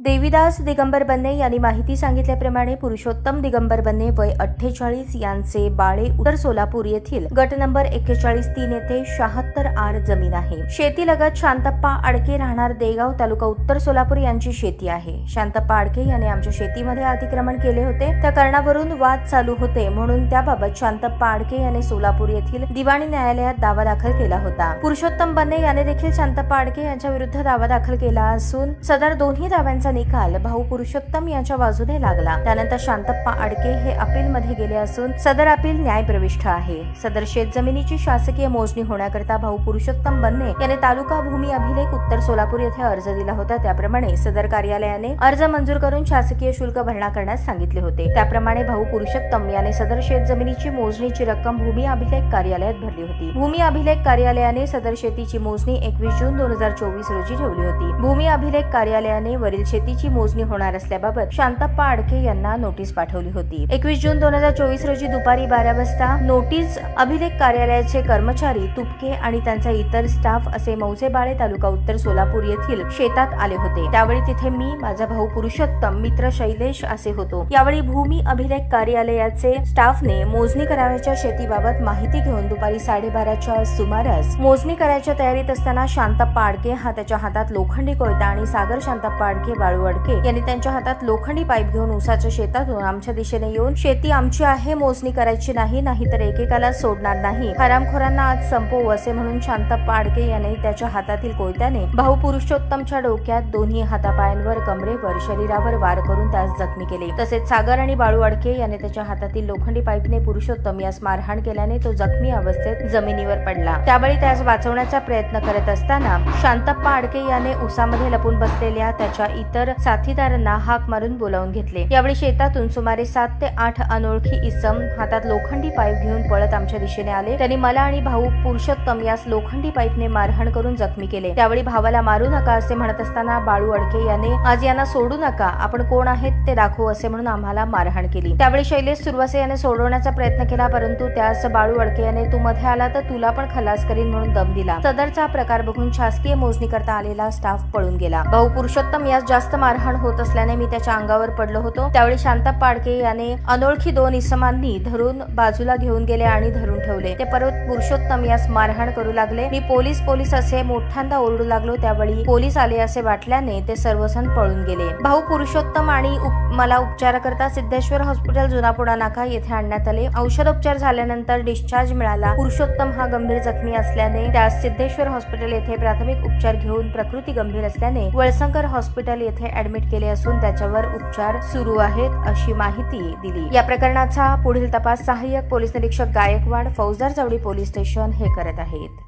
देवीदास दिगंबर बन्ने यांनी माहिती सांगितल्याप्रमाणे पुरुषोत्तम दिगंबर बन्ने वय 48 यांचे बाळे उत्तर सोलापूर येथील गट नंबर 41-3 येथे 76 आर जमीन आहे। शेतीलगत शांतप्पा आडके राहणार देगाव तालुका उत्तर सोलापूर यांची शेती आहे। शांतप्पा आडके यांनी आमच्या शेतीमध्ये अतिक्रमण केले होते, त्या कारणावरून वाद चालू होते, म्हणून त्याबाबत शांतप्पा आडके यांनी सोलापूर येथील दिवाणी न्यायालयात दावा दाखल केला होता। पुरुषोत्तम बन्ने याने देखील शांतप्पा आडके यांच्या विरुद्ध दावा दाखल केला असून सदर दोन्ही दाव्यांचा निकाल भाऊ पुरुषोत्तम यांच्या बाजूने लागला। त्यानंतर शांतप्पा आडके हे अपील मध्ये गेले असून सदर अपील न्यायप्रविष्ठ आहे। सदर शेतजमिनीची शासकीय मोजणी होण्याकरता भाऊ पुरुषोत्तम बन्ने याने तालुका भूमी अभिलेख उत्तर सोलापूर येथे अर्ज दिला होता। त्याप्रमाणे सदर कार्यालयाने अर्ज मंजूर करून शासकीय शुल्क भरणा करण्यास सांगितले होते। त्याप्रमाणे भाऊ पुरुषोत्तम याने सदर शेतजमिनीची मोजणीची रक्कम भूमी अभिलेख कार्यालयात भरली होती। भूमी अभिलेख कार्यालयाने सदर शेतीची मोजणी 21 जून 2024 रोजी ठेवली होती। भूमी अभिलेख कार्यालयाने वरील शेतीची मोजणी होणार असल्याबाबत शांतप्पा आडके यांना नोटीस पाठवली होती। 21 जून 2024 रोजी दुपारी 12 वाजता नोटीस अभिलेख कार्यालयाचे कर्मचारी तुपके आणि त्यांचा इतर स्टाफ असे मौजेबाळे तालुका उत्तर सोलापूर येथील शेतात आले होते। त्यावेळी तिथे मी, माझा भाऊ पुरुषोत्तम, मित्र शैलेश असे होतो। यावेळी भूमी अभिलेख कार्यालयाचे स्टाफने मोजणी करावयाच्या शेतीबाबत माहिती घेऊन दुपारी 12:30च्या सुमारास मोजणी करायच्या तयारीत असताना शांतप्पा आडके हा त्याच्या हातात लोखंडी कोयता आणि सागर शांतप्पा आडके, बाळू आडके यांनी त्यांच्या हातात लोखंडी पाईप घेऊन उसाच्या शेतातून आमच्या दिशेने येऊन शेती आमची आहे, मोजणी करायची नाही, नाहीतर एकेकाला सोडणार नाही, हरामखोरांना आज संपवू असे म्हणून शांतप्पा आडके यांनी त्याच्या हातातील कोयत्याने भाऊ पुरुषोत्तमच्या डोक्यात, दोन्ही हातापायांवर, कमरेवर, शरीरावर वार करून त्यास जखमी केले। तसेच सागर आणि बाळू आडके यांनी त्याच्या हातातील लोखंडी पाईपने पुरुषोत्तम यास मारहाण केल्याने तो जखमी अवस्थेत जमिनीवर पडला। त्यावेळी त्यास वाचवण्याचा प्रयत्न करत असताना शांतप्पा आडके याने उसामध्ये लपून बसलेल्या त्याच्या इतर साथीदारांना हाक मारून बोलावून घेतले। यावेळी शेतातून सुमारे 7 ते 8 अनोळखी इसम हातात लोखंडी पाईप घेऊन पळत आमच्या दिशेने आले। त्यांनी मला आणि भाऊ पुरुषोत्तम यास लोखंडी पाईपने मारहाण करून जखमी केले। त्यावेळी भावाला मारू नका असे म्हणत असताना बाळू आडके याने आज यांना सोडू नका, आपण कोण आहेत ते दाखवू असे म्हणून आम्हाला मारहाण केली। त्यावेळी शैलेश सुरवसे याने सोडवण्याचा प्रयत्न केला, परंतु त्यास बाळू आडके याने तू मध्ये आला तर तुला पण खलास करीन म्हणून दम दिला। सदरचा प्रकार बघून शासकीय मोजणी करता आलेला स्टाफ पळून गेला। भाऊ पुरुषोत्तम यास जास्त मारहाण होत असल्याने मी त्याच्या अंगावर पडलो होतो। त्यावेळी शांतप्पा आडके याने अनोळखी 2 इसमांनी धरून बाजूला घेऊन गेले आणि धरून ठेवले। ते परत पुरुषोत्तम यास मारहाण करू लागले। मी पोलीस असे मोठ्यांदा ओरडू लागलो। त्यावेळी पोलीस आले असे वाटल्याने ते सर्वजण पळून गेले। भाऊ पुरुषोत्तम आणि मला उपचाराकरता सिद्धेश्वर हॉस्पिटल जुनापुडा नाका येथे आणण्यात आले। औषधोपचार झाल्यानंतर डिस्चार्ज मिळाला। पुरुषोत्तम हा गंभीर जखमी असल्याने त्यास सिद्धेश्वर हॉस्पिटल येथे प्राथमिक उपचार घेऊन प्रकृती गंभीर असल्याने वळसंकर हॉस्पिटल येथे ऍडमिट केले असून त्याच्यावर उपचार सुरू आहेत अशी माहिती दिली। या प्रकरणाचा पुढील तपास सहाय्यक पोलीस निरीक्षक गायकवाड, फौजदार चौडी पोलीस स्टेशन हे करत आहेत।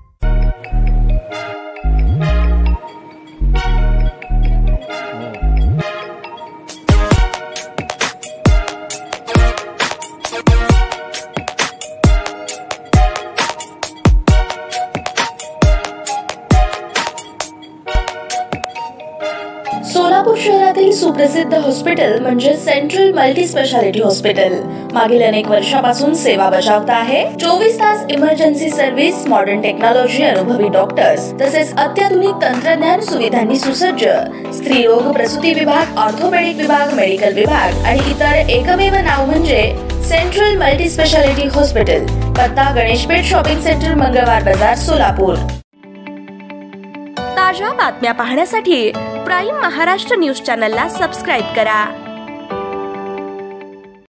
सोलापूर शहरातील सुप्रसिद्ध हॉस्पिटल म्हणजे सेंट्रल मल्टी स्पेशालिटी हॉस्पिटल मागील अनेक वर्षापासून सेवा बजावत आहे। 24 तास इमर्जन्सी सर्व्हिस, मॉडर्न टेक्नॉलॉजी, अनुभवी डॉक्टर्स तसेच अत्याधुनिक तंत्रज्ञान सुविधांनी सुसज्ज स्त्रीरोग प्रसूती विभाग, ऑर्थोपेडिक विभाग, मेडिकल विभाग आणि इतर एकमेव नाव म्हणजे सेंट्रल मल्टी स्पेशालिटी हॉस्पिटल। पत्ता गणेशपेठ शॉपिंग सेंटर, मंगळवार बाजार, सोलापूर। ताज्या बातम्या पाहण्यासाठी प्राईम महाराष्ट्र न्यूज चॅनलला सबस्क्राईब करा।